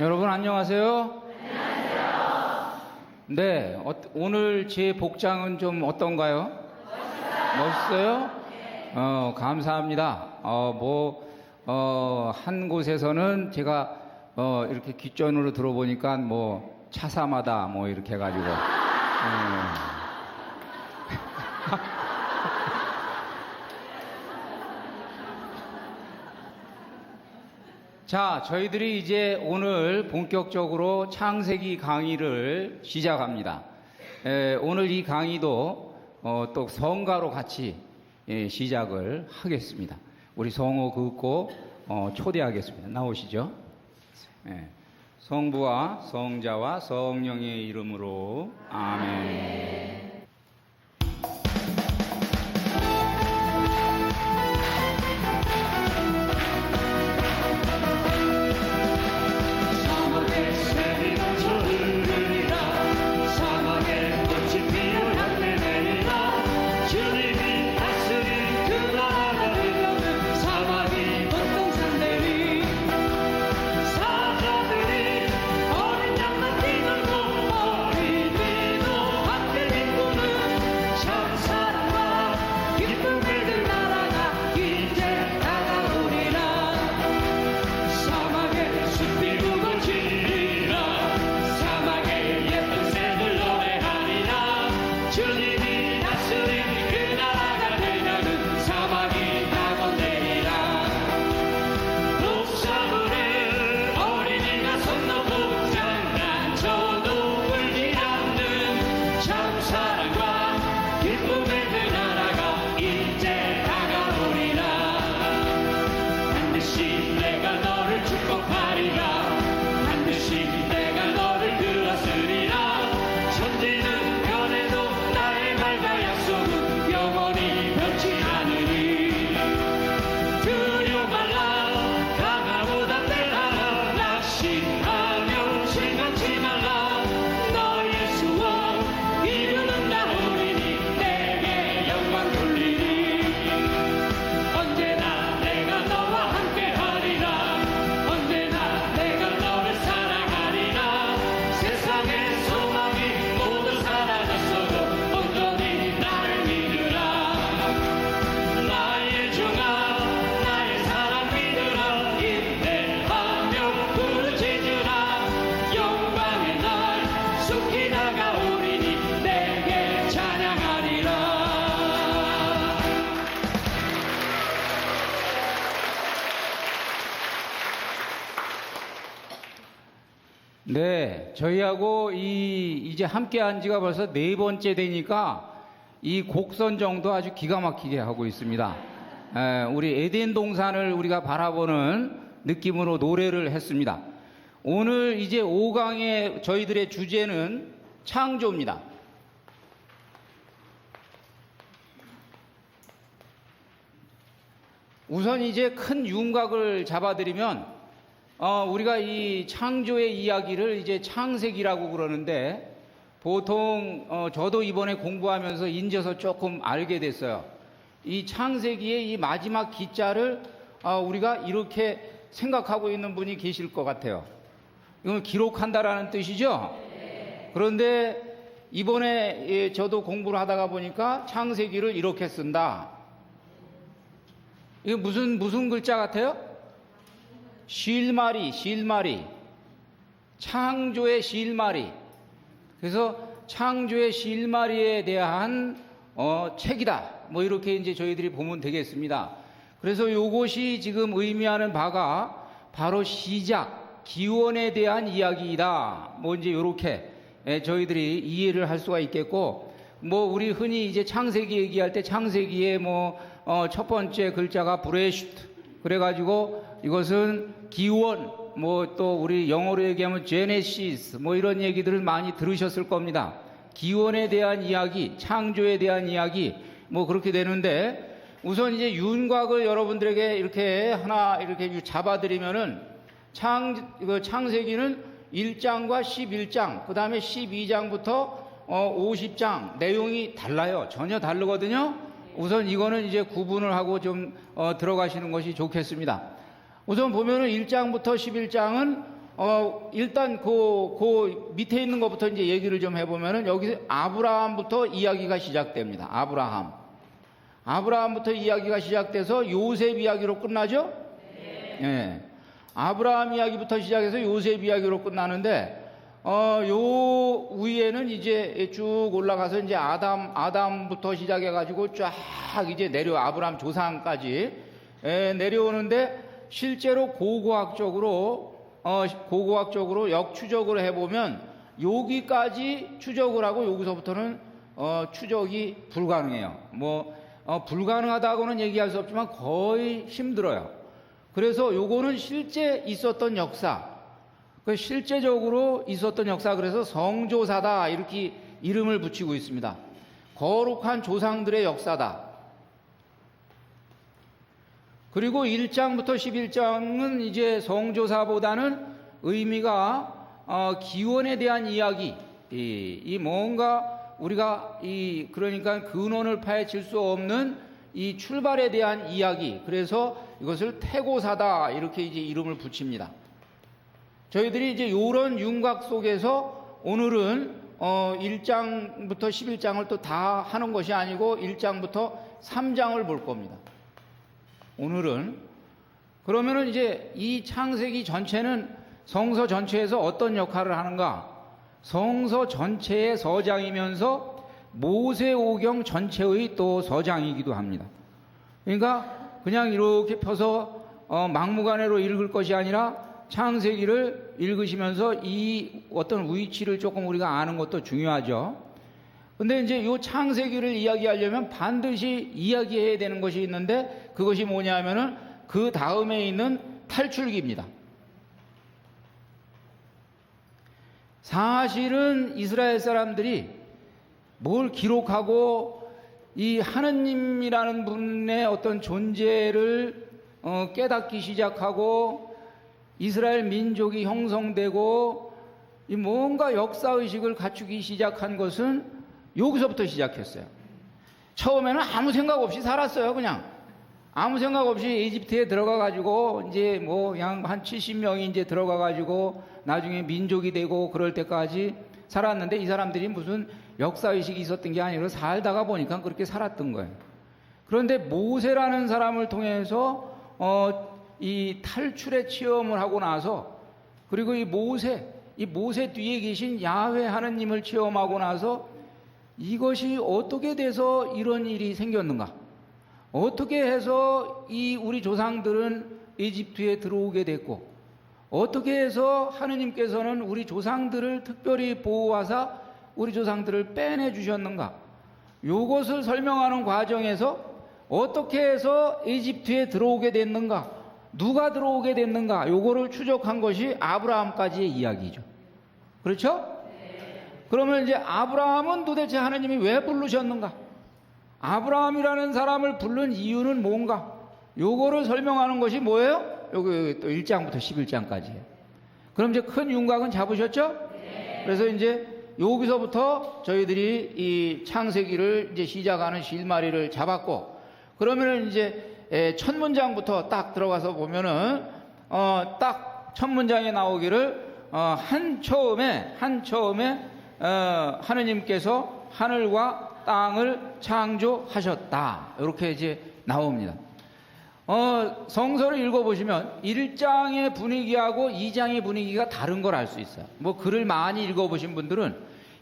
여러분 안녕하세요. 안녕하세요. 네, 오늘 제 복장은 좀 어떤가요? 멋있어요? 네. 감사합니다. 한 곳에서는 제가 이렇게 귓전으로 들어보니까 뭐 차사마다 뭐 이렇게 해가지고 자, 저희들이 이제 오늘 본격적으로 창세기 강의를 시작합니다. 오늘 이 강의도 또 성가로 같이 시작을 하겠습니다. 우리 성호 긋고 초대하겠습니다. 나오시죠? 성부와 성자와 성령의 이름으로 아멘. 네, 저희하고 이제 함께 한 지가 벌써 4번째 되니까 이 곡 선정도 아주 기가 막히게 하고 있습니다. 우리 에덴 동산을 우리가 바라보는 느낌으로 노래를 했습니다. 오늘 이제 5강의 저희들의 주제는 창조입니다. 우선 이제 큰 윤곽을 잡아드리면 우리가 이 창조의 이야기를 이제 창세기라고 그러는데 보통 저도 이번에 공부하면서 인져서 조금 알게 됐어요. 이 창세기의 이 마지막 기자를 우리가 이렇게 생각하고 있는 분이 계실 것 같아요. 이건 기록한다라는 뜻이죠? 그런데 이번에 저도 공부를 하다가 보니까 창세기를 이렇게 쓴다. 이게 무슨 글자 같아요? 실마리. 창조의 실마리. 그래서 창조의 실마리에 대한 책이다. 뭐 이렇게 이제 저희들이 보면 되겠습니다. 그래서 요것이 지금 의미하는 바가 바로 시작, 기원에 대한 이야기이다. 뭐 이제 요렇게 저희들이 이해를 할 수가 있겠고, 뭐 우리 흔히 이제 창세기 얘기할 때 창세기의 첫 번째 글자가 브레시트. 그래가지고 이것은 기원, 뭐 또 우리 영어로 얘기하면 제네시스 뭐 이런 얘기들을 많이 들으셨을 겁니다. 기원에 대한 이야기, 창조에 대한 이야기 뭐 그렇게 되는데, 우선 이제 윤곽을 여러분들에게 이렇게 하나 이렇게 잡아드리면은 창세기는 1장과 11장, 그 다음에 12장부터 50장 내용이 달라요. 전혀 다르거든요. 우선 이거는 이제 구분을 하고 좀 들어가시는 것이 좋겠습니다. 우선 보면은 1장부터 11장은 일단 그 밑에 있는 것부터 이제 얘기를 좀 해보면은, 여기 아브라함부터 이야기가 시작됩니다. 아브라함부터 이야기가 시작돼서 요셉 이야기로 끝나죠? 네. 아브라함 이야기부터 시작해서 요셉 이야기로 끝나는데, 요 위에는 이제 쭉 올라가서 이제 아담부터 시작해가지고 쫙 이제 아브라함 조상까지 내려오는데, 실제로 고고학적으로 역추적으로 해보면 여기까지 추적을 하고 여기서부터는 추적이 불가능해요. 불가능하다고는 얘기할 수 없지만 거의 힘들어요. 그래서 요거는 실제 있었던 역사, 실제적으로 있었던 역사, 그래서 성조사다 이렇게 이름을 붙이고 있습니다. 거룩한 조상들의 역사다. 그리고 1장부터 11장은 이제 성조사보다는 의미가 기원에 대한 이야기, 이 뭔가 우리가 그러니까 근원을 파헤칠 수 없는 이 출발에 대한 이야기, 그래서 이것을 태고사다 이렇게 이제 이름을 붙입니다. 저희들이 이제 이런 윤곽 속에서 오늘은 1장부터 11장을 또 다 하는 것이 아니고 1장부터 3장을 볼 겁니다. 오늘은 그러면은 이제 이 창세기 전체는 성서 전체에서 어떤 역할을 하는가? 성서 전체의 서장이면서 모세오경 전체의 또 서장이기도 합니다. 그러니까 그냥 이렇게 펴서 막무가내로 읽을 것이 아니라 창세기를 읽으시면서 이 어떤 위치를 조금 우리가 아는 것도 중요하죠. 근데 이제 이 창세기를 이야기하려면 반드시 이야기해야 되는 것이 있는데, 그것이 뭐냐면은 그 다음에 있는 탈출기입니다. 사실은 이스라엘 사람들이 뭘 기록하고 이 하느님이라는 분의 어떤 존재를 깨닫기 시작하고 이스라엘 민족이 형성되고 이 뭔가 역사의식을 갖추기 시작한 것은 여기서부터 시작했어요. 처음에는 아무 생각 없이 살았어요. 그냥 아무 생각 없이 이집트에 들어가가지고 이제 뭐 그냥 한 70명이 이제 들어가가지고 나중에 민족이 되고 그럴 때까지 살았는데, 이 사람들이 무슨 역사의식이 있었던 게 아니라 살다가 보니까 그렇게 살았던 거예요. 그런데 모세라는 사람을 통해서 이 탈출의 체험을 하고 나서, 그리고 이 모세 뒤에 계신 야훼 하느님을 체험하고 나서 이것이 어떻게 돼서 이런 일이 생겼는가? 어떻게 해서 이 우리 조상들은 이집트에 들어오게 됐고, 어떻게 해서 하느님께서는 우리 조상들을 특별히 보호하사 우리 조상들을 빼내 주셨는가? 이것을 설명하는 과정에서 어떻게 해서 이집트에 들어오게 됐는가? 누가 들어오게 됐는가? 요거를 추적한 것이 아브라함까지의 이야기죠. 그렇죠? 그러면 이제 아브라함은 도대체 하나님이 왜 부르셨는가? 아브라함이라는 사람을 부른 이유는 뭔가? 요거를 설명하는 것이 뭐예요? 여기 또 1장부터 11장까지예요. 그럼 이제 큰 윤곽은 잡으셨죠? 그래서 이제 여기서부터 저희들이 이 창세기를 이제 시작하는 실마리를 잡았고, 그러면은 이제 첫 문장부터 딱 들어가서 보면은 딱 첫 문장에 나오기를 한 처음에 하느님께서 하늘과 땅을 창조하셨다, 이렇게 이제 나옵니다. 성서를 읽어보시면 1장의 분위기하고 2장의 분위기가 다른 걸 알 수 있어요. 뭐 글을 많이 읽어보신 분들은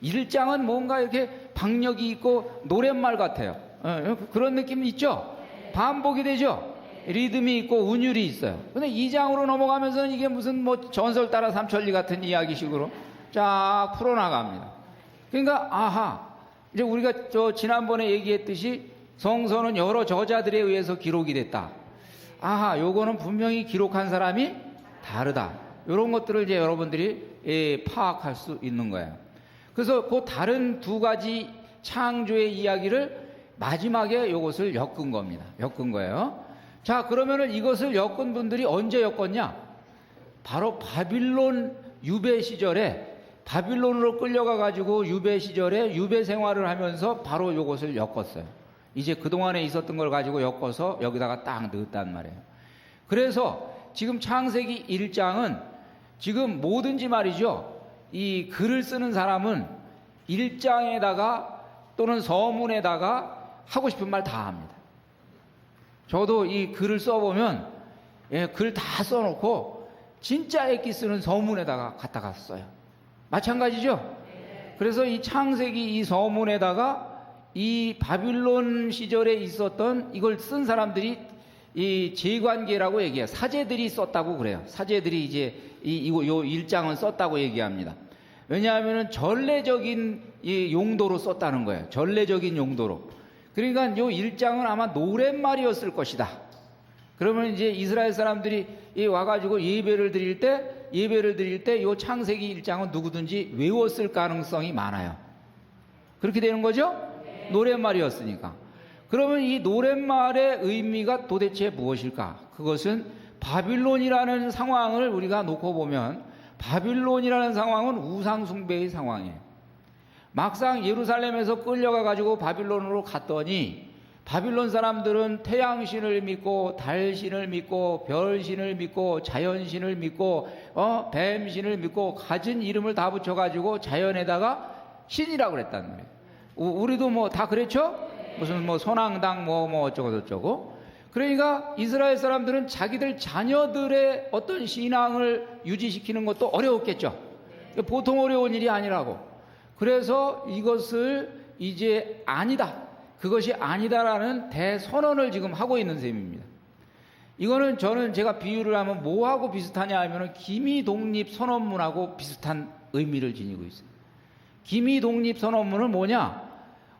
1장은 뭔가 이렇게 박력이 있고 노랫말 같아요. 그런 느낌이 있죠? 반복이 되죠? 리듬이 있고 운율이 있어요. 근데 2장으로 넘어가면서는 이게 무슨 뭐 전설 따라 삼천리 같은 이야기식으로 쫙 풀어나갑니다. 그러니까 이제 우리가 지난번에 얘기했듯이 성서는 여러 저자들에 의해서 기록이 됐다. 요거는 분명히 기록한 사람이 다르다. 이런 것들을 이제 여러분들이 파악할 수 있는 거예요. 그래서 그 다른 두 가지 창조의 이야기를 마지막에 이것을 엮은 겁니다. 엮은 거예요. 자, 그러면은 이것을 엮은 분들이 언제 엮었냐? 바로 바빌론 유배 시절에, 바빌론으로 끌려가 가지고 유배 시절에 유배 생활을 하면서 바로 이것을 엮었어요. 이제 그동안에 있었던 걸 가지고 엮어서 여기다가 딱 넣었단 말이에요. 그래서 지금 창세기 1장은 지금 뭐든지 말이죠, 이 글을 쓰는 사람은 1장에다가 또는 서문에다가 하고 싶은 말 다 합니다. 저도 이 글을 써보면 글 다 써놓고 진짜 애기 쓰는 서문에다가 갖다가 써요. 마찬가지죠? 그래서 이 창세기 이 서문에다가 이 바빌론 시절에 있었던 이걸 쓴 사람들이 이 제관계라고 얘기해요. 사제들이 썼다고 그래요. 사제들이 이제 요 일장은 썼다고 얘기합니다. 왜냐하면은 전례적인 이 용도로 썼다는 거예요. 전례적인 용도로. 그러니까 요 일장은 아마 노랫말이었을 것이다. 그러면 이제 이스라엘 사람들이 와가지고 예배를 드릴 때 요 창세기 일장은 누구든지 외웠을 가능성이 많아요. 그렇게 되는 거죠? 노랫말이었으니까. 그러면 이 노랫말의 의미가 도대체 무엇일까? 그것은 바빌론이라는 상황을 우리가 놓고 보면 바빌론이라는 상황은 우상숭배의 상황이에요. 막상 예루살렘에서 끌려가 가지고 바빌론으로 갔더니 바빌론 사람들은 태양신을 믿고 달신을 믿고 별신을 믿고 자연신을 믿고 뱀신을 믿고 가진 이름을 다 붙여가지고 자연에다가 신이라고 그랬단 말이에요. 우리도 뭐 다 그랬죠? 무슨 뭐 소낭당 뭐 어쩌고 저쩌고. 그러니까 이스라엘 사람들은 자기들 자녀들의 어떤 신앙을 유지시키는 것도 어려웠겠죠. 보통 어려운 일이 아니라고. 그래서 이것을 이제 아니다, 그것이 아니다라는 대선언을 지금 하고 있는 셈입니다. 이거는 제가 비유를 하면 뭐하고 비슷하냐 하면은 기미독립선언문하고 비슷한 의미를 지니고 있어요. 기미독립선언문은 뭐냐?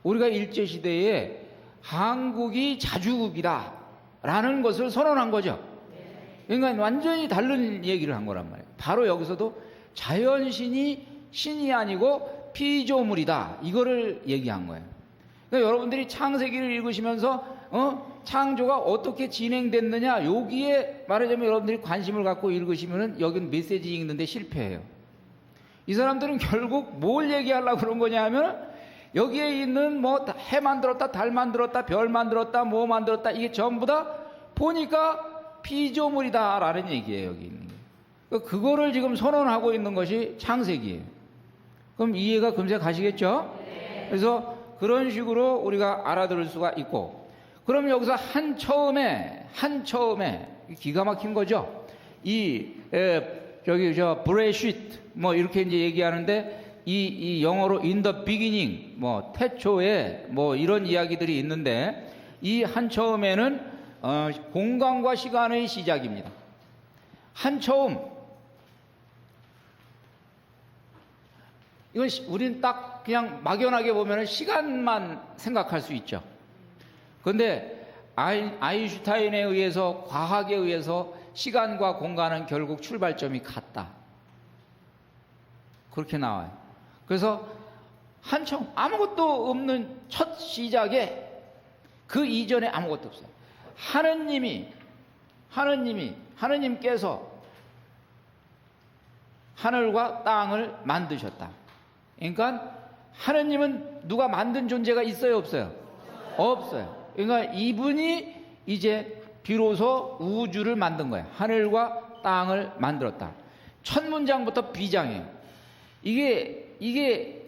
우리가 일제시대에 한국이 자주국이다 라는 것을 선언한 거죠. 그러니까 완전히 다른 얘기를 한 거란 말이에요. 바로 여기서도 자연신이 신이 아니고 피조물이다, 이거를 얘기한 거예요. 그러니까 여러분들이 창세기를 읽으시면서 창조가 어떻게 진행됐느냐, 여기에 말하자면 여러분들이 관심을 갖고 읽으시면은 여기는 메시지 읽는데 실패해요. 이 사람들은 결국 뭘 얘기하려고 그런 거냐 하면 여기에 있는 뭐 해 만들었다, 달 만들었다, 별 만들었다, 뭐 만들었다, 이게 전부 다 보니까 피조물이다 라는 얘기예요. 여기 있는 게. 그거를 지금 선언하고 있는 것이 창세기예요. 그럼 이해가 금세 가시겠죠? 그래서 그런 식으로 우리가 알아들을 수가 있고, 그럼 여기서 한 처음에 기가 막힌 거죠. 브레시트 뭐 이렇게 이제 얘기하는데 이 영어로 in the beginning 뭐 태초에 뭐 이런 이야기들이 있는데, 이 한 처음에는 공간과 시간의 시작입니다. 한 처음, 이건 우린 딱 그냥 막연하게 보면 시간만 생각할 수 있죠. 그런데 아인슈타인에 의해서, 과학에 의해서 시간과 공간은 결국 출발점이 같다, 그렇게 나와요. 그래서 한참 아무것도 없는 첫 시작에, 그 이전에 아무것도 없어요. 하느님께서 하늘과 땅을 만드셨다. 그러니까 하느님은 누가 만든 존재가 있어요, 없어요? 없어요. 그러니까 이분이 이제 비로소 우주를 만든 거예요. 하늘과 땅을 만들었다. 첫 문장부터 비장해요. 이게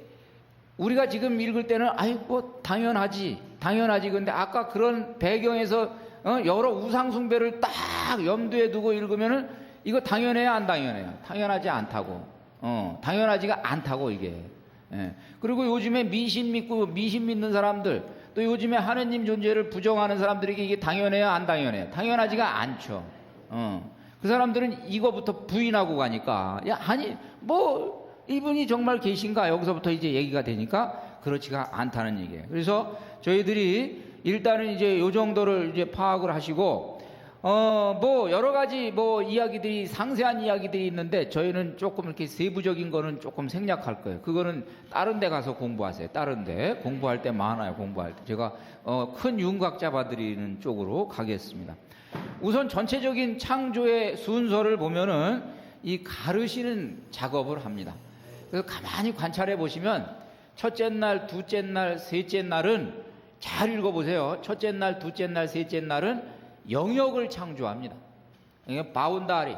우리가 지금 읽을 때는 뭐 당연하지. 근데 아까 그런 배경에서 여러 우상 숭배를 딱 염두에 두고 읽으면은 이거 당연해요, 안 당연해요? 당연하지 않다고. 당연하지가 않다고 이게. 예. 그리고 요즘에 미신 믿는 사람들, 또 요즘에 하느님 존재를 부정하는 사람들에게 이게 당연해요, 안 당연해요? 당연하지가 않죠. 그 사람들은 이거부터 부인하고 가니까, 뭐 이분이 정말 계신가? 여기서부터 이제 얘기가 되니까 그렇지가 않다는 얘기예요. 그래서 저희들이 일단은 이제 요 정도를 이제 파악을 하시고, 뭐 여러 가지 뭐 이야기들이 상세한 이야기들이 있는데 저희는 조금 이렇게 세부적인 거는 조금 생략할 거예요. 그거는 다른 데 가서 공부하세요. 다른 데 공부할 때 많아요. 공부할 때 제가 큰 윤곽 잡아드리는 쪽으로 가겠습니다. 우선 전체적인 창조의 순서를 보면은 이 가르시는 작업을 합니다. 그래서 가만히 관찰해 보시면 첫째 날, 둘째 날, 셋째 날은 잘 읽어보세요. 첫째 날, 둘째 날, 셋째 날은 영역을 창조합니다. 그러니까 바운다리.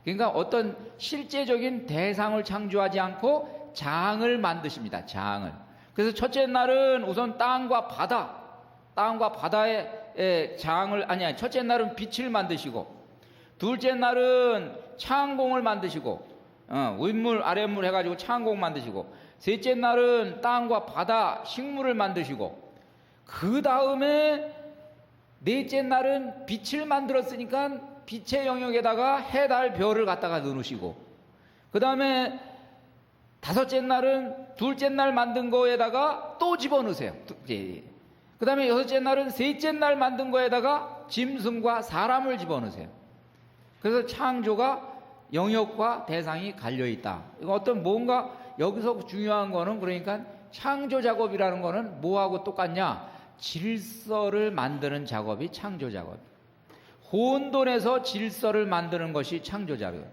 그러니까 어떤 실제적인 대상을 창조하지 않고 장을 만드십니다. 장을. 그래서 첫째 날은 우선 땅과 바다의 장을, 첫째 날은 빛을 만드시고, 둘째 날은 창공을 만드시고, 윗물, 아랫물 해가지고 창공 만드시고, 셋째 날은 땅과 바다, 식물을 만드시고, 그 다음에 넷째 날은 빛을 만들었으니까 빛의 영역에다가 해, 달, 별을 갖다가 넣으시고, 그 다음에 다섯째 날은 둘째 날 만든 거에다가 또 집어넣으세요. 그 다음에 여섯째 날은 셋째 날 만든 거에다가 짐승과 사람을 집어넣으세요. 그래서 창조가 영역과 대상이 갈려있다. 이거 어떤 뭔가 여기서 중요한 거는, 그러니까 창조 작업이라는 거는 뭐하고 똑같냐? 질서를 만드는 작업이 창조 작업. 혼돈에서 질서를 만드는 것이 창조 작업.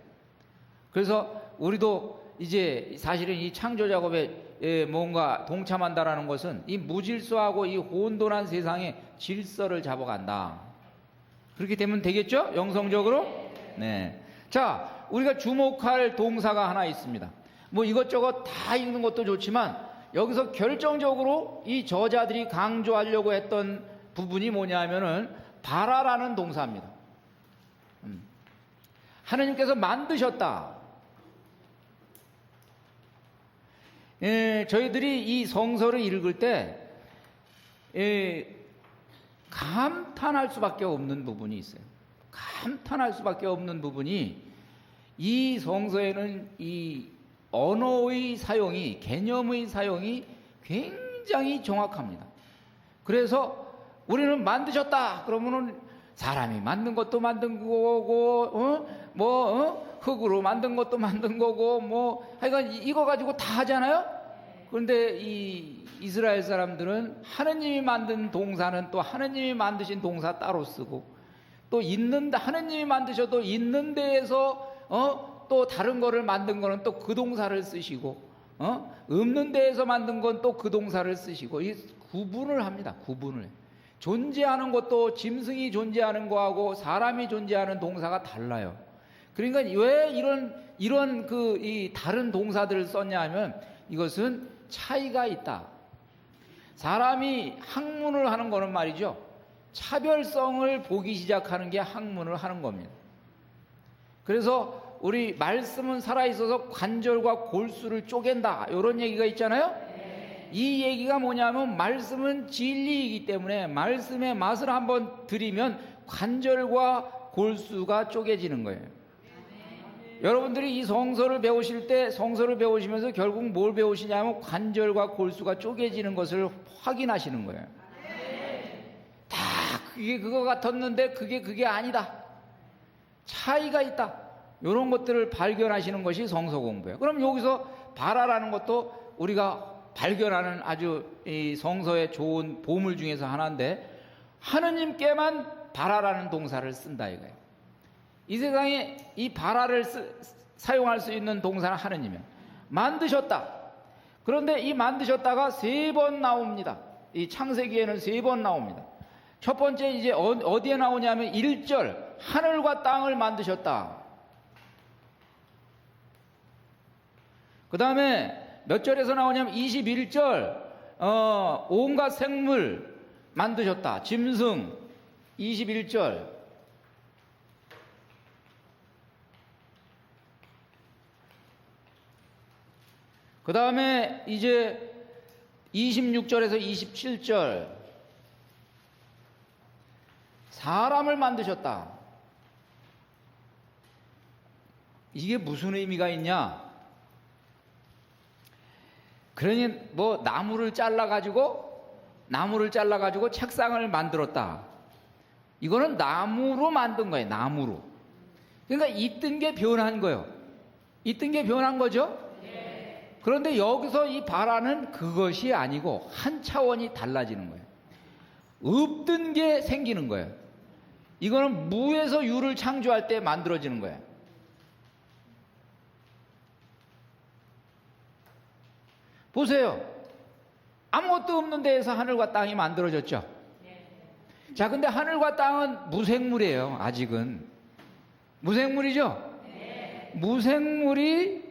그래서 우리도 이제 사실은 이 창조 작업에 뭔가 동참한다라는 것은 이 무질서하고 이 혼돈한 세상에 질서를 잡아간다. 그렇게 되면 되겠죠? 영성적으로? 네. 자, 우리가 주목할 동사가 하나 있습니다. 뭐 이것저것 다 읽는 것도 좋지만 여기서 결정적으로 이 저자들이 강조하려고 했던 부분이 뭐냐면은 바라라는 동사입니다. 하느님께서 만드셨다. 저희들이 이 성서를 읽을 때 감탄할 수밖에 없는 부분이 있어요. 감탄할 수밖에 없는 부분이, 이 성서에는 이 언어의 사용이, 개념의 사용이 굉장히 정확합니다. 그래서 우리는 만드셨다 그러면은 사람이 만든 것도 만든 거고, 흙으로 만든 것도 만든 거고, 뭐 하여간 이거 가지고 다 하잖아요. 그런데 이 이스라엘 사람들은 하느님이 만든 동사는 또 하느님이 만드신 동사 따로 쓰고, 또 있는데 하느님이 만드셔도 있는 데에서 또 다른 거를 만든 거는 또 그 동사를 쓰시고, 없는 데에서 만든 건 또 그 동사를 쓰시고, 이 구분을 합니다. 구분을. 존재하는 것도 짐승이 존재하는 거하고 사람이 존재하는 동사가 달라요. 그러니까 왜 이런 이 다른 동사들을 썼냐 하면 이것은 차이가 있다. 사람이 학문을 하는 거는 말이죠, 차별성을 보기 시작하는 게 학문을 하는 겁니다. 그래서 우리 말씀은 살아있어서 관절과 골수를 쪼갠다, 이런 얘기가 있잖아요. 이 얘기가 뭐냐면 말씀은 진리이기 때문에 말씀의 맛을 한번 들이면 관절과 골수가 쪼개지는 거예요. 여러분들이 이 성서를 배우실 때, 성서를 배우시면서 결국 뭘 배우시냐면 관절과 골수가 쪼개지는 것을 확인하시는 거예요. 다 그게 그거 같았는데 그게 아니다, 차이가 있다, 이런 것들을 발견하시는 것이 성서 공부예요. 그럼 여기서 바라라는 것도 우리가 발견하는 아주 이 성서의 좋은 보물 중에서 하나인데, 하느님께만 바라라는 동사를 쓴다 이거예요. 이 세상에 이 바라를 사용할 수 있는 동사는 하느님이에요. 만드셨다. 그런데 이 만드셨다가 3번 나옵니다. 이 창세기에는 3번 나옵니다. 첫 번째 이제 어디에 나오냐면 1절, 하늘과 땅을 만드셨다. 그 다음에 몇 절에서 나오냐면 21절, 온갖 생물 만드셨다. 짐승. 21절. 그 다음에 이제 26절에서 27절, 사람을 만드셨다. 이게 무슨 의미가 있냐? 그러니 뭐 나무를 잘라가지고 책상을 만들었다, 이거는 나무로 만든 거예요. 나무로. 그러니까 있던 게 변한 거예요. 있던 게 변한 거죠. 그런데 여기서 이 바라는 그것이 아니고 한 차원이 달라지는 거예요. 없던 게 생기는 거예요. 이거는 무에서 유를 창조할 때 만들어지는 거예요. 보세요. 아무것도 없는 데에서 하늘과 땅이 만들어졌죠. 자, 근데 하늘과 땅은 무생물이에요. 아직은 무생물이죠. 무생물이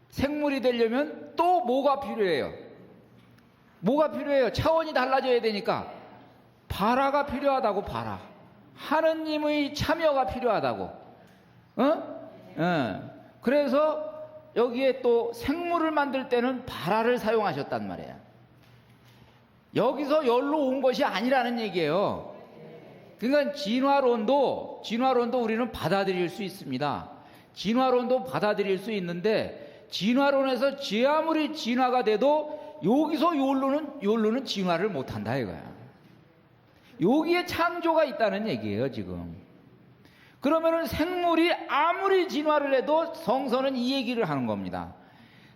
생물이 되려면 또 뭐가 필요해요? 뭐가 필요해요? 차원이 달라져야 되니까 바라가 필요하다고. 바라, 하느님의 참여가 필요하다고. 그래서 여기에 또 생물을 만들 때는 바라를 사용하셨단 말이에요. 여기서 열로 온 것이 아니라는 얘기예요. 그러니까 진화론도 우리는 받아들일 수 있습니다. 진화론도 받아들일 수 있는데, 진화론에서 아무리 진화가 돼도 여기서 욜로는 진화를 못한다 이거야. 여기에 창조가 있다는 얘기예요 지금. 그러면은 생물이 아무리 진화를 해도, 성서는 이 얘기를 하는 겁니다.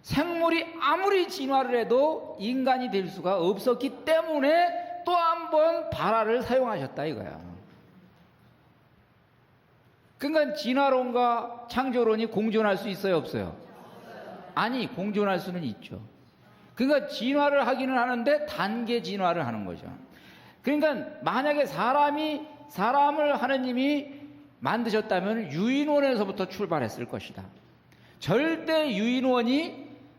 생물이 아무리 진화를 해도 인간이 될 수가 없었기 때문에 또 한 번 바라를 사용하셨다 이거야. 그러니까 진화론과 창조론이 공존할 수 있어요, 없어요? 아니, 공존할 수는 있죠. 그러니까 진화를 하기는 하는데 단계 진화를 하는 거죠. 그러니까 만약에 사람을 하느님이 만드셨다면 유인원에서부터 출발했을 것이다. 절대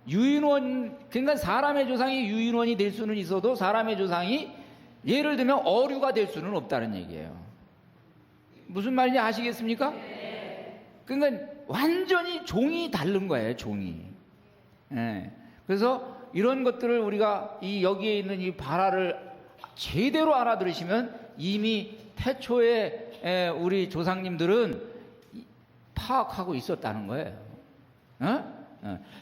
그러니까 사람의 조상이 유인원이 될 수는 있어도 사람의 조상이 예를 들면 어류가 될 수는 없다는 얘기예요. 무슨 말인지 아시겠습니까? 그러니까 완전히 종이 다른 거예요, 종이. 그래서 이런 것들을 우리가 여기에 있는 이 바라를 제대로 알아들으시면 이미 태초에 우리 조상님들은 파악하고 있었다는 거예요.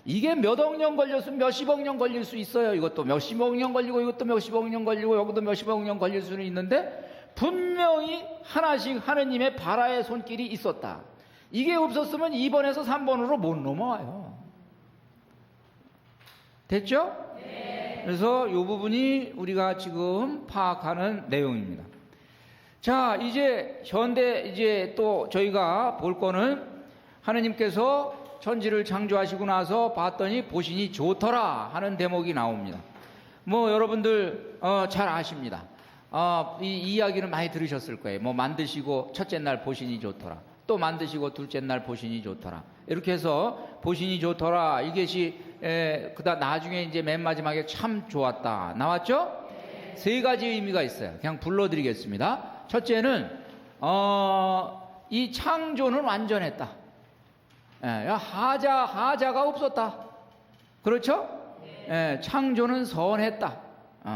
이게 몇억 년 걸렸으면 몇십억 년 걸릴 수 있어요. 이것도 몇십억 년 걸리고 이것도 몇십억 년 걸리고 여기도 몇십억 년 걸릴 수는 있는데, 분명히 하나씩 하느님의 바라의 손길이 있었다. 이게 없었으면 2번에서 3번으로 못 넘어와요. 됐죠? 그래서 이 부분이 우리가 지금 파악하는 내용입니다. 자, 이제 또 저희가 볼 거는, 하느님께서 천지를 창조하시고 나서 봤더니 보시니 좋더라 하는 대목이 나옵니다. 여러분들 잘 아십니다. 이 이야기는 많이 들으셨을 거예요. 만드시고 첫째 날 보시니 좋더라, 또 만드시고 둘째 날 보시니 좋더라, 이렇게 해서 보시니 좋더라, 이것이 그다음 나중에 이제 맨 마지막에 참 좋았다 나왔죠? 세 가지 의미가 있어요. 그냥 불러드리겠습니다. 첫째는 이 창조는 완전했다. 하자가 없었다. 그렇죠? 창조는 선했다.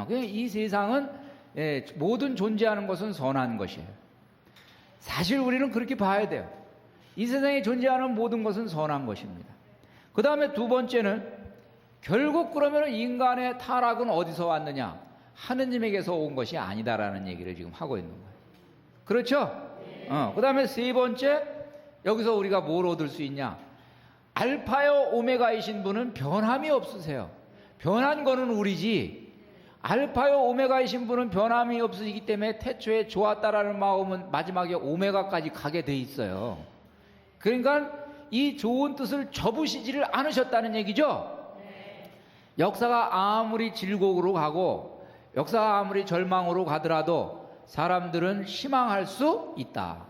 이 세상은 모든 존재하는 것은 선한 것이에요. 사실 우리는 그렇게 봐야 돼요. 이 세상에 존재하는 모든 것은 선한 것입니다. 그 다음에 두 번째는, 결국 그러면 인간의 타락은 어디서 왔느냐? 하느님에게서 온 것이 아니다라는 얘기를 지금 하고 있는 거예요. 그렇죠? 그 다음에 세 번째, 여기서 우리가 뭘 얻을 수 있냐? 알파요 오메가이신 분은 변함이 없으세요. 변한 거는 우리지, 알파요 오메가이신 분은 변함이 없으시기 때문에 태초에 좋았다라는 마음은 마지막에 오메가까지 가게 돼 있어요. 그러니까 이 좋은 뜻을 접으시지를 않으셨다는 얘기죠. 역사가 아무리 질곡으로 가고 역사가 아무리 절망으로 가더라도 사람들은 희망할 수 있다.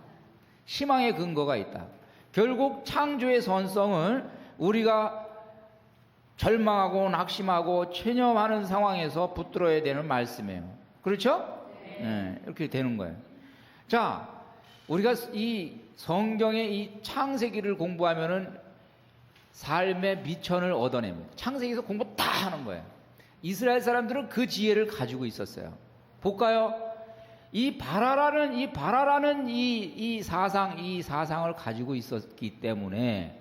희망의 근거가 있다. 결국 창조의 선성을 우리가 절망하고 낙심하고 체념하는 상황에서 붙들어야 되는 말씀이에요. 그렇죠? 이렇게 되는 거예요. 자, 우리가 이 성경의 이 창세기를 공부하면은 삶의 미천을 얻어냅니다. 창세기에서 공부 다 하는 거예요. 이스라엘 사람들은 그 지혜를 가지고 있었어요. 볼까요? 이 바라라는 이 사상을 가지고 있었기 때문에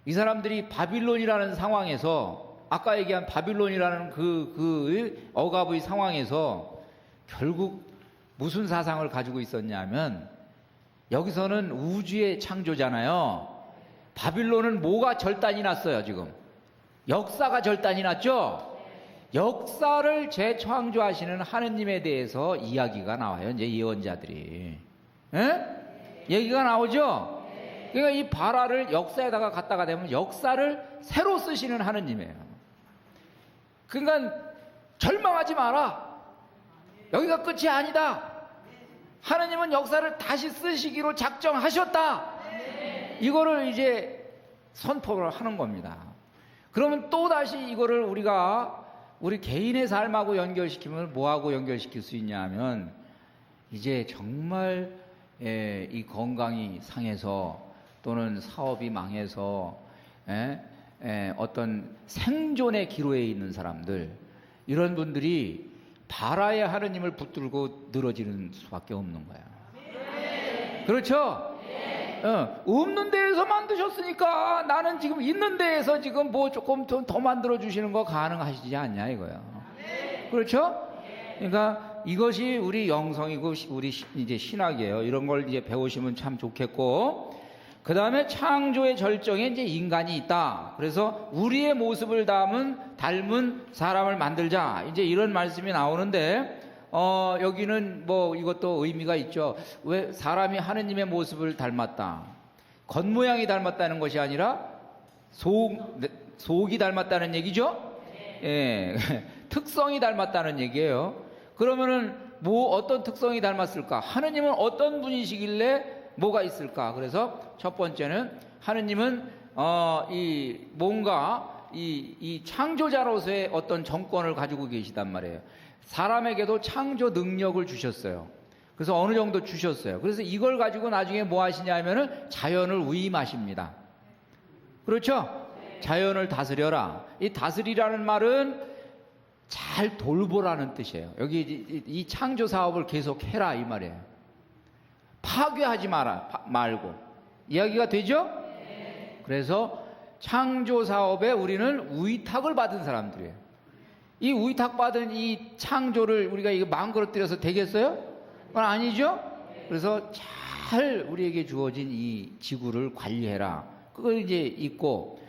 이 사람들이 바빌론이라는 상황에서, 아까 얘기한 바빌론이라는 그 억압의 상황에서 결국 무슨 사상을 가지고 있었냐면, 여기서는 우주의 창조잖아요. 바빌론은 뭐가 절단이 났어요? 지금 역사가 절단이 났죠. 역사를 재창조하시는 하느님에 대해서 이야기가 나와요. 이제 예언자들이, 얘기가 나오죠. 그러니까 이 바라를 역사에다가 갖다가 대면 역사를 새로 쓰시는 하느님이에요. 그러니까 절망하지 마라, 여기가 끝이 아니다. 하느님은 역사를 다시 쓰시기로 작정하셨다. 이거를 이제 선포를 하는 겁니다. 그러면 또 다시 이거를 우리가 우리 개인의 삶하고 연결시키면 뭐하고 연결시킬 수 있냐 하면, 이제 정말 이 건강이 상해서 또는 사업이 망해서 어떤 생존의 기로에 있는 사람들, 이런 분들이 바라의 하느님을 붙들고 늘어지는 수밖에 없는 거야. 그렇죠? 없는 데에서 만드셨으니까 나는 지금 있는 데에서 지금 뭐 조금 더 만들어 주시는 거 가능하시지 않냐 이거야. 그렇죠? 그러니까 이것이 우리 영성이고 우리 이제 신학이에요. 이런 걸 이제 배우시면 참 좋겠고, 그 다음에 창조의 절정에 이제 인간이 있다. 그래서 우리의 모습을 닮은 사람을 만들자. 이제 이런 말씀이 나오는데, 여기는 뭐 이것도 의미가 있죠. 왜 사람이 하느님의 모습을 닮았다? 겉모양이 닮았다는 것이 아니라 속이 닮았다는 얘기죠? 예. 특성이 닮았다는 얘기예요. 그러면은 뭐 어떤 특성이 닮았을까? 하느님은 어떤 분이시길래 뭐가 있을까? 그래서 첫 번째는 하느님은 이 창조자로서의 어떤 정권을 가지고 계시단 말이에요. 사람에게도 창조 능력을 주셨어요. 그래서 어느 정도 주셨어요. 그래서 이걸 가지고 나중에 뭐 하시냐 하면은 자연을 위임하십니다. 그렇죠? 자연을 다스려라. 이 다스리라는 말은 잘 돌보라는 뜻이에요. 여기 이 창조 사업을 계속 해라 이 말이에요. 파괴하지 말고. 이야기가 되죠? 그래서 창조 사업에 우리는 위탁을 받은 사람들이에요. 이 위탁받은 이 창조를 우리가 이거 망그러뜨려서 되겠어요? 그건 아니죠? 그래서 잘 우리에게 주어진 이 지구를 관리해라. 그걸 이제 있고,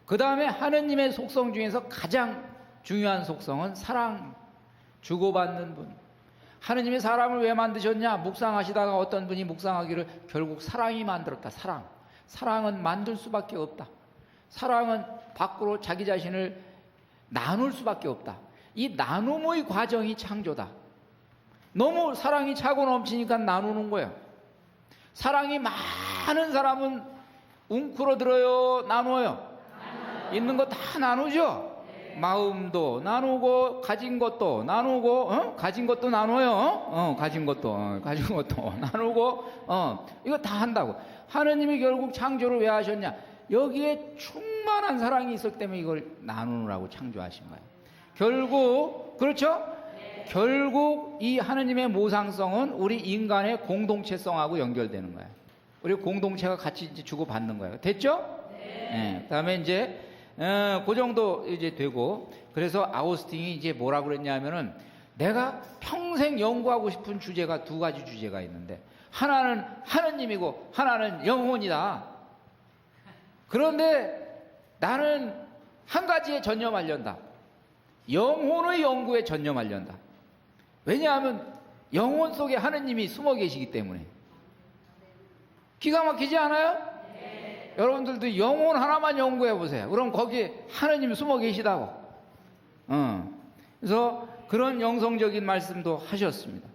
그 다음에 하느님의 속성 중에서 가장 중요한 속성은 사랑, 주고받는 분. 하느님이 사람을 왜 만드셨냐? 묵상하시다가 어떤 분이 묵상하기를 결국 사랑이 만들었다. 사랑은 만들 수밖에 없다. 사랑은 밖으로 자기 자신을 나눌 수밖에 없다. 이 나눔의 과정이 창조다. 너무 사랑이 차고 넘치니까 나누는 거예요. 사랑이 많은 사람은 웅크러들어요, 나눠요? 있는 거 다 나누죠? 마음도 나누고 가진 것도 나누고 가진 것도 나눠요. 가진 것도 나누고 이거 다 한다고. 하느님이 결국 창조를 왜 하셨냐? 여기에 충만한 사랑이 있었기 때문에 이걸 나누느라고 창조하신 거예요. 결국 그렇죠? 결국 이 하느님의 모상성은 우리 인간의 공동체성하고 연결되는 거예요. 우리 공동체가 같이 이제 주고받는 거예요. 됐죠? 네. 그다음에 이제 그 정도 이제 되고, 그래서 아우스틴이 이제 뭐라고 그랬냐면은, 내가 평생 연구하고 싶은 주제가 두 가지 주제가 있는데, 하나는 하느님이고 하나는 영혼이다. 그런데 나는 한 가지에 전념하련다. 영혼의 연구에 전념하련다. 왜냐하면 영혼 속에 하느님이 숨어 계시기 때문에. 기가 막히지 않아요? 여러분들도 영혼 하나만 연구해 보세요. 그럼 거기에 하느님이 숨어 계시다고. 그래서 그런 영성적인 말씀도 하셨습니다.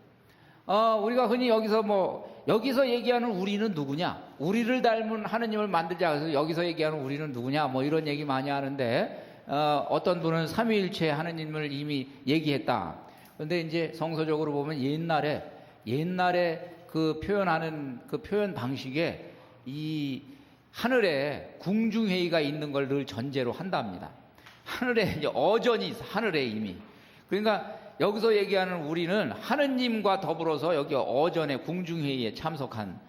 우리가 흔히 여기서 얘기하는 우리는 누구냐? 우리를 닮은 하느님을 만들자. 그래서 여기서 얘기하는 우리는 누구냐? 뭐 이런 얘기 많이 하는데, 어떤 분은 삼위일체 하느님을 이미 얘기했다. 그런데 이제 성서적으로 보면 옛날에 그 표현하는 그 표현 방식에 이 하늘에 궁중회의가 있는 걸 늘 전제로 한답니다. 하늘에 이제 어전이 있어, 하늘에 이미. 그러니까 여기서 얘기하는 우리는 하느님과 더불어서 여기 어전에 궁중회의에 참석한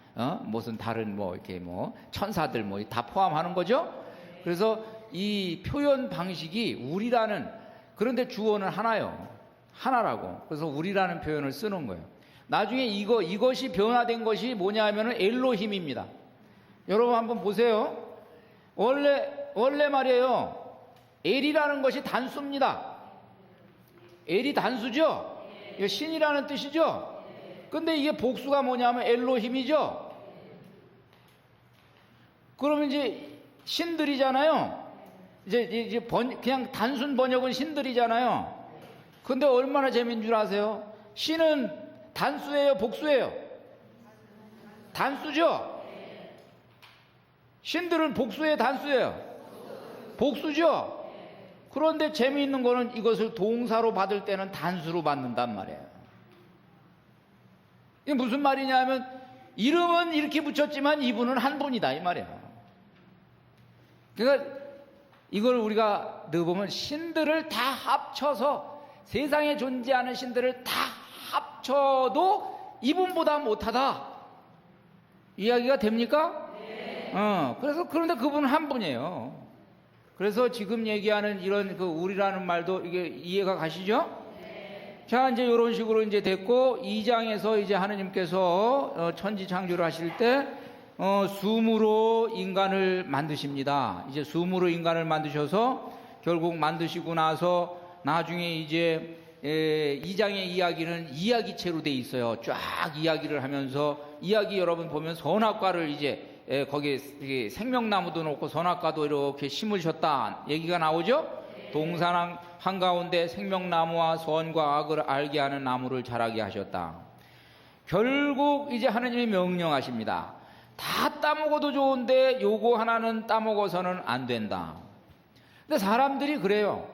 무슨 다른 이렇게 천사들 다 포함하는 거죠. 그래서 이 표현 방식이 우리라는, 그런데 주어는 하나요. 하나라고. 그래서 우리라는 표현을 쓰는 거예요. 나중에 이것이 변화된 것이 뭐냐 하면은 엘로힘입니다. 여러분 한번 보세요. 원래 말이에요. 엘이라는 것이 단수입니다. 엘이 단수죠? 이거 신이라는 뜻이죠? 근데 이게 복수가 뭐냐면 엘로힘이죠? 그러면 이제 신들이잖아요. 이제 그냥 단순 번역은 신들이잖아요. 근데 얼마나 재미인 줄 아세요? 신은 단수예요, 복수예요? 단수죠? 신들은 복수예요, 단수예요? 복수죠? 그런데 재미있는 거는 이것을 동사로 받을 때는 단수로 받는단 말이에요. 이게 무슨 말이냐면 이름은 이렇게 붙였지만 이분은 한 분이다 이 말이에요. 그러니까 이걸 우리가 넣어보면 신들을 다 합쳐서 세상에 존재하는 신들을 다 합쳐도 이분보다 못하다 이야기가 됩니까? 그래서 그런데 그분은 한 분이에요. 그래서 지금 얘기하는 이런 그 우리라는 말도 이게 이해가 가시죠? 자, 이제 이런 식으로 이제 됐고 2장에서 이제 하느님께서 천지 창조를 하실 때 숨으로 인간을 만드십니다. 이제 숨으로 인간을 만드셔서 결국 만드시고 나서 나중에 이제 2장의 이야기는 이야기체로 돼 있어요. 쫙 이야기를 하면서 이야기 여러분 보면 선악과를 이제 거기에 생명나무도 놓고 선악과도 이렇게 심으셨다 얘기가 나오죠. 동산 한가운데 생명나무와 선과 악을 알게 하는 나무를 자라게 하셨다. 결국 이제 하느님이 명령하십니다. 다 따먹어도 좋은데 요거 하나는 따먹어서는 안 된다. 근데 사람들이 그래요.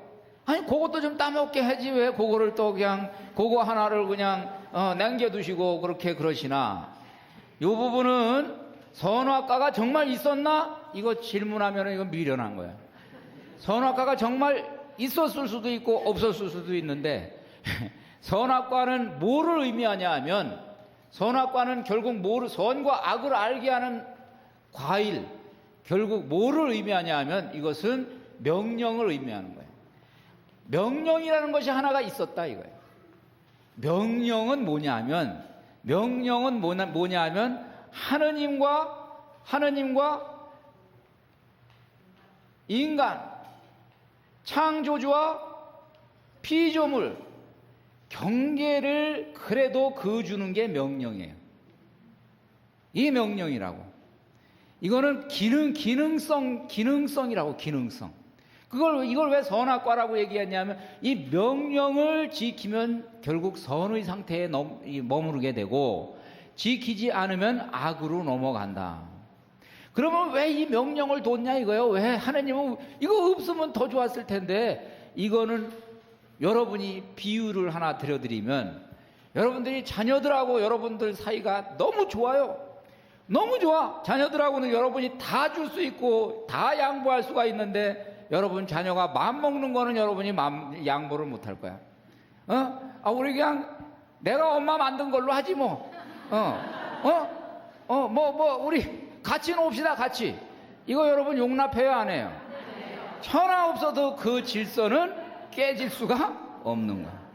아니 그것도 좀 따먹게 하지 왜 그거를 또 그냥 그거 하나를 그냥 남겨두시고 그렇게 그러시나. 요 부분은 선악과가 정말 있었나? 이거 질문하면 이거 미련한 거야. 선악과가 정말 있었을 수도 있고 없었을 수도 있는데 선악과는 뭐를 의미하냐 하면 선악과는 결국 선과 악을 알게 하는 과일, 결국 뭐를 의미하냐 하면 이것은 명령을 의미하는 거예요. 명령이라는 것이 하나가 있었다 이거예요. 명령은 뭐냐 하면 하느님과 인간, 창조주와 피조물 경계를 그래도 그어주는 게 명령이에요. 이게 명령이라고. 이거는 기능성이라고, 기능성. 이걸 왜 선악과라고 얘기했냐면 이 명령을 지키면 결국 선의 상태에 머무르게 되고 지키지 않으면 악으로 넘어간다. 그러면 왜 이 명령을 뒀냐 이거예요. 왜 하나님은 이거 없으면 더 좋았을 텐데. 이거는 여러분이 비유를 하나 드려드리면 여러분들이 자녀들하고 여러분들 사이가 너무 좋아요. 너무 좋아. 자녀들하고는 여러분이 다 줄 수 있고 다 양보할 수가 있는데 여러분 자녀가 마음 먹는 거는 여러분이 양보를 못 할 거야. 우리 그냥 내가 엄마 만든 걸로 하지 뭐. 우리 같이 놉시다 같이. 이거 여러분 용납해요 안 해요? 천하 없어도 그 질서는 깨질 수가 없는 거야.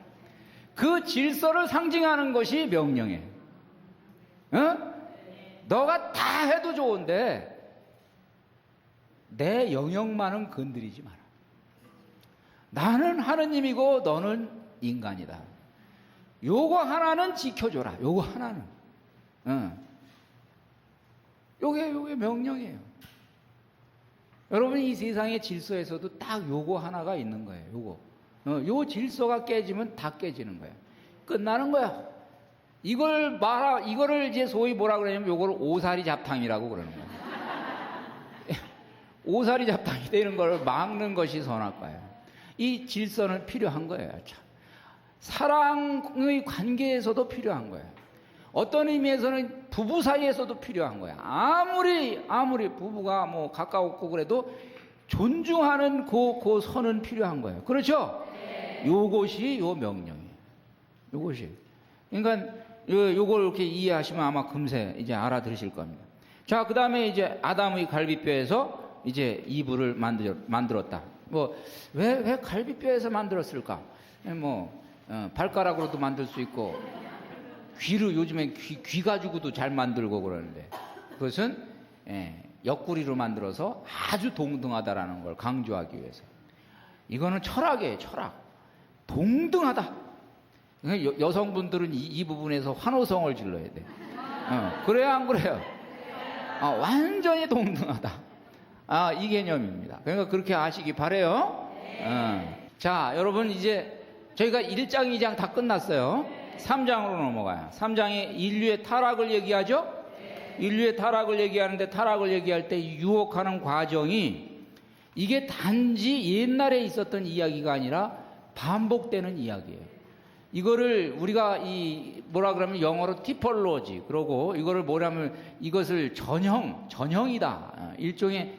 그 질서를 상징하는 것이 명령이에요. 너가 다 해도 좋은데 내 영역만은 건드리지 마라. 나는 하느님이고 너는 인간이다. 요거 하나는 지켜줘라. 요거 하나는. 요게 명령이에요. 여러분 이 세상의 질서에서도 딱 요거 하나가 있는 거예요. 요 질서가 깨지면 다 깨지는 거예요. 끝나는 거야. 이거를 이제 소위 뭐라 그러냐면 요거를 오사리 잡탕이라고 그러는 거예요. 오사리 잡탕이 되는 걸 막는 것이 선악과예요. 이 질서는 필요한 거예요. 참. 사랑의 관계에서도 필요한 거예요. 어떤 의미에서는 부부 사이에서도 필요한 거야. 아무리 부부가 뭐 가까웠고 그래도 존중하는 그 선은 필요한 거예요. 그렇죠? 네. 요것이 요 명령이에요. 요것이. 그러니까 요걸 이렇게 이해하시면 아마 금세 이제 알아들으실 겁니다. 자, 그 다음에 이제 아담의 갈비뼈에서 이제 이브를 만들었다. 왜 갈비뼈에서 만들었을까? 발가락으로도 만들 수 있고, 귀를 요즘에 귀 가지고도 잘 만들고 그러는데 그것은 옆구리로 만들어서 아주 동등하다라는 걸 강조하기 위해서. 이거는 철학이에요, 철학. 동등하다. 여성분들은 이 부분에서 환호성을 질러야 돼. 그래요, 안 그래요? 완전히 동등하다. 이 개념입니다. 그러니까 그렇게 아시기 바래요. 자, 여러분 이제 저희가 1장, 2장 다 끝났어요. 3장으로 넘어가요. 3장에 인류의 타락을 얘기하죠. 인류의 타락을 얘기하는데 타락을 얘기할 때 유혹하는 과정이 이게 단지 옛날에 있었던 이야기가 아니라 반복되는 이야기예요. 이거를 우리가 뭐라 그러면 영어로 티폴로지, 그러고 이거를 뭐라면 이것을 전형이다. 일종의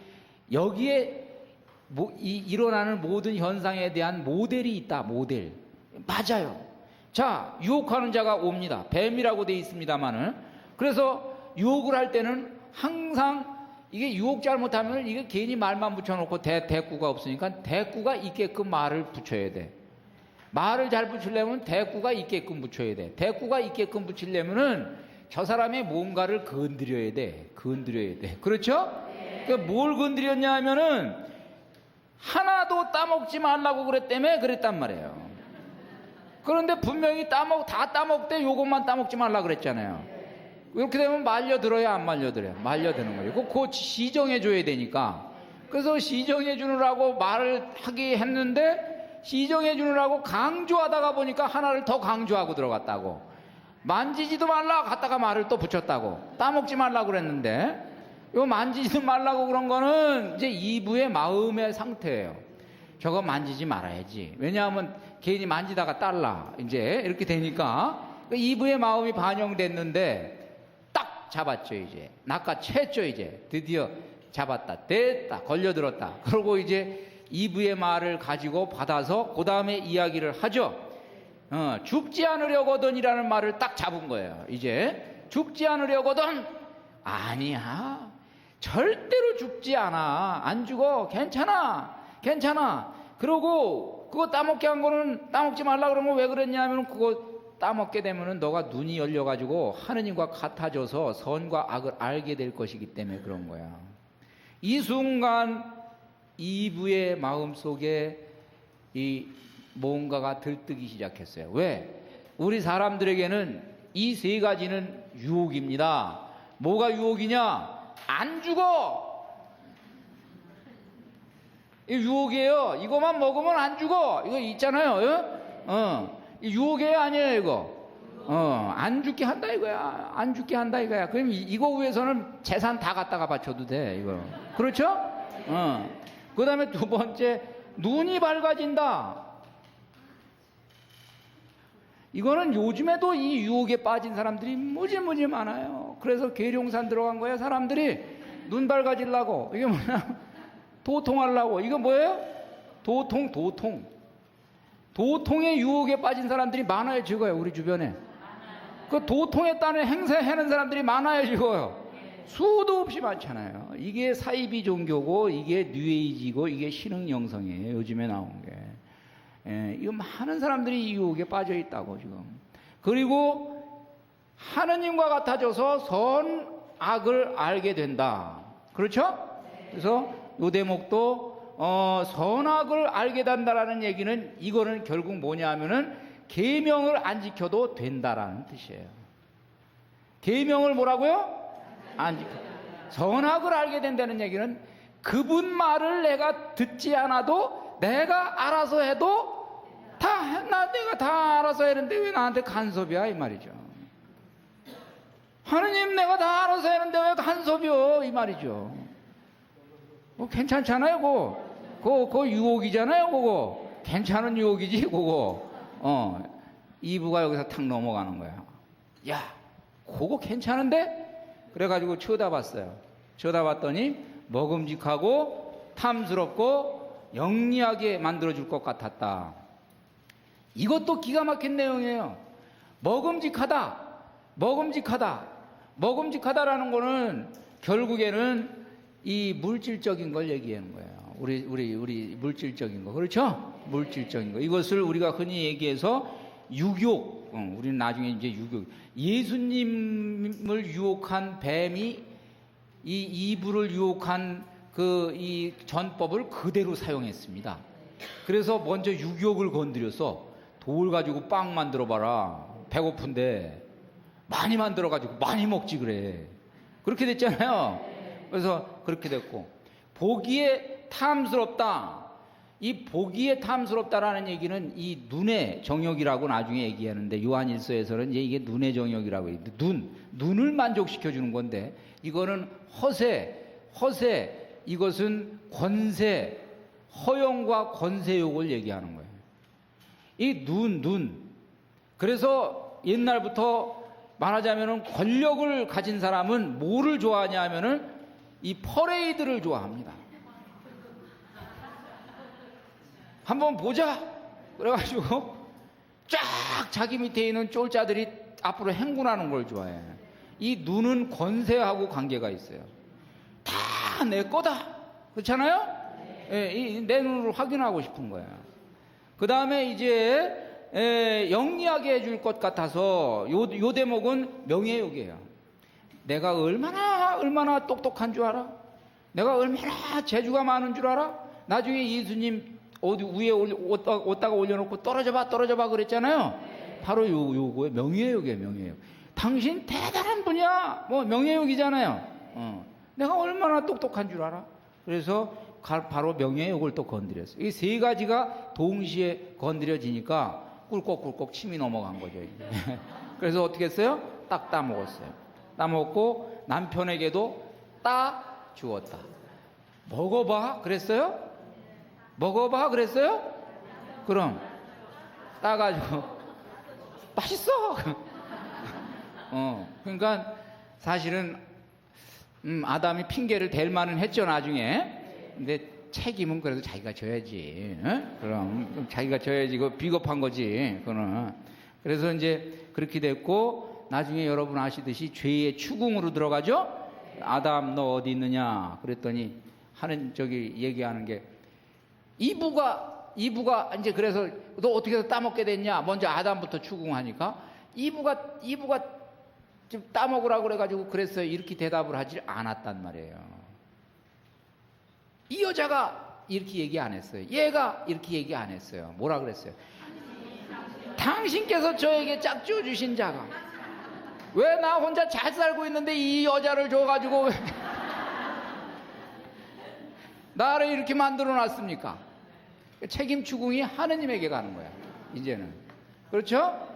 여기에 일어나는 모든 현상에 대한 모델이 있다. 모델. 맞아요. 자, 유혹하는 자가 옵니다. 뱀이라고 되어 있습니다만은. 그래서 유혹을 할 때는 항상 이게 유혹 잘못하면 이게 괜히 말만 붙여놓고 대꾸가 없으니까 대꾸가 있게끔 말을 붙여야 돼. 말을 잘 붙이려면 대꾸가 있게끔 붙여야 돼. 대꾸가 있게끔 붙이려면은 저 사람의 뭔가를 건드려야 돼. 건드려야 돼. 그렇죠? 그러니까 뭘 건드렸냐 하면은 하나도 따먹지 말라고 그랬다며 그랬단 말이에요. 그런데 분명히 다 따먹대 요것만 따먹지 말라 그랬잖아요. 이렇게 되면 말려들어야 안 말려들어요? 말려드는 거예요. 그거 시정해줘야 되니까. 그래서 시정해주느라고 말을 하게 했는데 시정해주느라고 강조하다가 보니까 하나를 더 강조하고 들어갔다고. 만지지도 말라 갔다가 말을 또 붙였다고. 따먹지 말라고 그랬는데 요 만지지도 말라고 그런 거는 이제 이브의 마음의 상태예요. 저거 만지지 말아야지. 왜냐하면 괜히 만지다가 딸라. 이제 이렇게 되니까 이브의 마음이 반영됐는데 딱 잡았죠. 이제 낚아챘죠. 이제 드디어 잡았다, 됐다, 걸려들었다. 그러고 이제 이브의 말을 가지고 받아서 그 다음에 이야기를 하죠. 죽지 않으려거든이라는 말을 딱 잡은 거예요. 이제 죽지 않으려거든. 아니야, 절대로 죽지 않아. 안 죽어. 괜찮아, 괜찮아. 그러고 그거 따먹게 한 거는 따먹지 말라 그런 거 왜 그랬냐면 그거 따먹게 되면은 너가 눈이 열려가지고 하느님과 같아져서 선과 악을 알게 될 것이기 때문에 그런 거야. 이 순간 이브의 마음속에 이 뭔가가 들뜨기 시작했어요. 왜? 우리 사람들에게는 이 세 가지는 유혹입니다. 뭐가 유혹이냐? 안 죽어. 이 유혹이에요. 이거만 먹으면 안 죽어. 이거 있잖아요. 유혹이에요, 아니에요, 이거? 안 죽게 한다 이거야. 안 죽게 한다 이거야. 그럼 이거 위해서는 재산 다 갖다가 바쳐도 돼, 이거. 그렇죠? 그 다음에 두 번째, 눈이 밝아진다. 이거는 요즘에도 이 유혹에 빠진 사람들이 무지무지 많아요. 그래서 계룡산 들어간 거예요. 사람들이 눈 밝아지려고. 이게 뭐냐? 도통하려고. 이거 뭐예요? 도통의 유혹에 빠진 사람들이 많아요, 적어요, 우리 주변에. 그 도통에 따른 행세하는 사람들이 많아요, 적어요. 수도 없이 많잖아요. 이게 사이비 종교고, 이게 뉴에이지고, 이게 신흥영성이에요, 요즘에 나온 게. 이거 많은 사람들이 이 유혹에 빠져 있다고, 지금. 그리고 하느님과 같아져서 선악을 알게 된다. 그렇죠? 그래서 이 대목도 선악을 알게 된다라는 얘기는 이거는 결국 뭐냐 하면은 계명을 안 지켜도 된다라는 뜻이에요. 계명을 뭐라고요? 안 지켜. 선악을 알게 된다는 얘기는 그분 말을 내가 듣지 않아도 내가 알아서 해도 내가 다 알아서 했는데 왜 나한테 간섭이야, 이 말이죠. 하느님, 내가 다 알아서 했는데 왜 간섭이요, 이 말이죠. 뭐 괜찮잖아요, 그거 유혹이잖아요, 그거. 괜찮은 유혹이지, 그거. 이브가 여기서 탁 넘어가는 거야. 야, 그거 괜찮은데? 그래가지고 쳐다봤어요. 쳐다봤더니 먹음직하고 탐스럽고 영리하게 만들어줄 것 같았다. 이것도 기가 막힌 내용이에요. 먹음직하다라는 거는 결국에는 이 물질적인 걸 얘기하는 거예요. 우리 물질적인 거. 그렇죠? 물질적인 거. 이것을 우리가 흔히 얘기해서 유혹, 우리는 나중에 이제 유혹, 예수님을 유혹한 뱀이 이 이브를 유혹한 그 이 전법을 그대로 사용했습니다. 그래서 먼저 유혹을 건드려서 돌 가지고 빵 만들어 봐라. 배고픈데 많이 만들어 가지고 많이 먹지 그래. 그렇게 됐잖아요. 그래서 그렇게 됐고, 보기에 탐스럽다. 이 보기에 탐스럽다라는 얘기는 이 눈의 정욕이라고 나중에 얘기하는데, 요한일서에서는 이제 이게 눈의 정욕이라고 해요. 눈을 만족시켜 주는 건데, 이거는 허세, 이것은 권세, 허영과 권세욕을 얘기하는 거예요. 이 눈. 그래서 옛날부터 말하자면은 권력을 가진 사람은 뭐를 좋아하냐 하면은 이 퍼레이드를 좋아합니다. 한번 보자. 그래가지고 쫙 자기 밑에 있는 쫄자들이 앞으로 행군하는 걸 좋아해. 이 눈은 권세하고 관계가 있어요. 다 내 거다. 그렇잖아요? 예, 내 눈으로 확인하고 싶은 거예요. 그 다음에 이제 영리하게 해줄 것 같아서 요 대목은 명예욕이에요. 내가 얼마나 똑똑한 줄 알아? 내가 얼마나 재주가 많은 줄 알아? 나중에 예수님 어디 위에 옷다가 올려놓고 떨어져봐 그랬잖아요. 바로 요거에 명예욕이에요. 명예욕. 당신 대단한 분이야. 뭐 명예욕이잖아요. 내가 얼마나 똑똑한 줄 알아? 그래서 바로 명예욕을 또 건드렸어요. 이 세 가지가 동시에 건드려지니까 꿀꺽꿀꺽 침이 넘어간 거죠. 그래서 어떻게 했어요? 딱 따먹었어요. 따먹고 남편에게도 따 주었다. 먹어봐 그랬어요? 먹어봐 그랬어요? 그럼 따가지고 맛있어. 그러니까 사실은 아담이 핑계를 댈 만은 했죠 나중에. 근데 책임은 그래도 자기가 져야지. 그럼 자기가 져야지. 이거 비겁한 거지. 그거는. 그래서 이제 그렇게 됐고, 나중에 여러분 아시듯이 죄의 추궁으로 들어가죠. 아담 너 어디 있느냐 그랬더니 얘기하는 게 이브가 이제 그래서 너 어떻게 해서 따먹게 됐냐. 먼저 아담부터 추궁하니까 이브가 좀 따먹으라고 그래가지고 그랬어요. 이렇게 대답을 하지 않았단 말이에요. 이 여자가 이렇게 얘기 안 했어요. 얘가 이렇게 얘기 안 했어요. 뭐라 그랬어요? 당신께서 저에게 짝지어 주신 자가 왜 나 혼자 잘 살고 있는데 이 여자를 줘가지고 왜 나를 이렇게 만들어 놨습니까? 책임 추궁이 하느님에게 가는 거야 이제는. 그렇죠?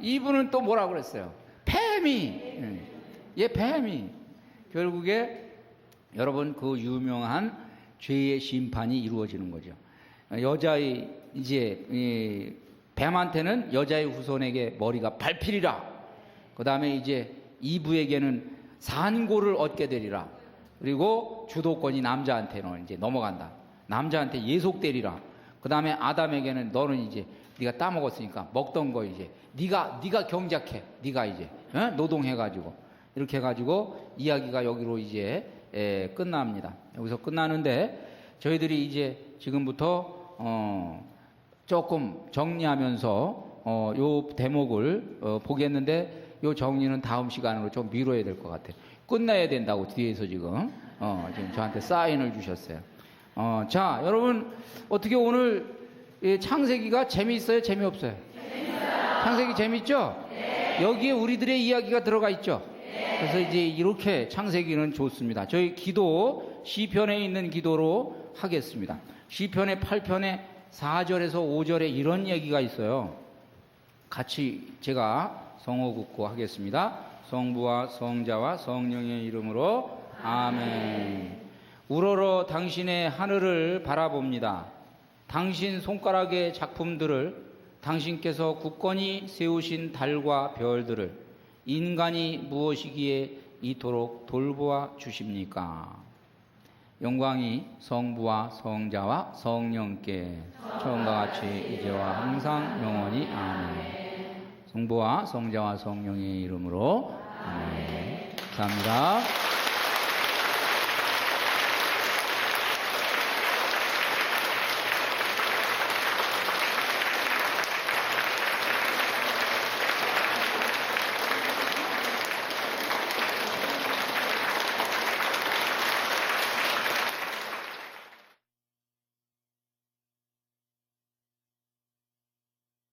이분은 또 뭐라 그랬어요? 뱀이. 뱀이. 결국에 여러분 그 유명한 죄의 심판이 이루어지는 거죠. 여자의 이제 뱀한테는 여자의 후손에게 머리가 밟히리라. 그 다음에 이제 이브에게는 산고를 얻게 되리라. 그리고 주도권이 남자한테는 이제 넘어간다. 남자한테 예속되리라. 그 다음에 아담에게는 너는 이제 네가 따먹었으니까 먹던 거 이제 네가 경작해. 네가 이제 노동해가지고 이렇게 해가지고 이야기가 여기로 이제 끝납니다. 여기서 끝나는데 저희들이 이제 지금부터 조금 정리하면서 요 대목을 보겠는데 요 정리는 다음 시간으로 좀 미뤄야 될 것 같아요. 끝내야 된다고 뒤에서 지금 저한테 사인을 주셨어요. 자, 여러분 어떻게 오늘 창세기가 재미있어요? 재미없어요? 창세기 재밌죠? 여기에 우리들의 이야기가 들어가 있죠? 그래서 이제 이렇게 창세기는 좋습니다. 저희 기도 시편에 있는 기도로 하겠습니다. 시편의 8편의 4절에서 5절에 이런 얘기가 있어요. 같이 제가 성호 긋고 하겠습니다. 성부와 성자와 성령의 이름으로 아멘. 우러러 당신의 하늘을 바라봅니다. 당신 손가락의 작품들을, 당신께서 굳건히 세우신 달과 별들을 인간이 무엇이기에 이토록 돌보아 주십니까? 영광이 성부와 성자와 성령께 처음과 같이 이제와 항상 영원히 아멘. 성부와 성자와 성령의 이름으로 아멘. 감사합니다.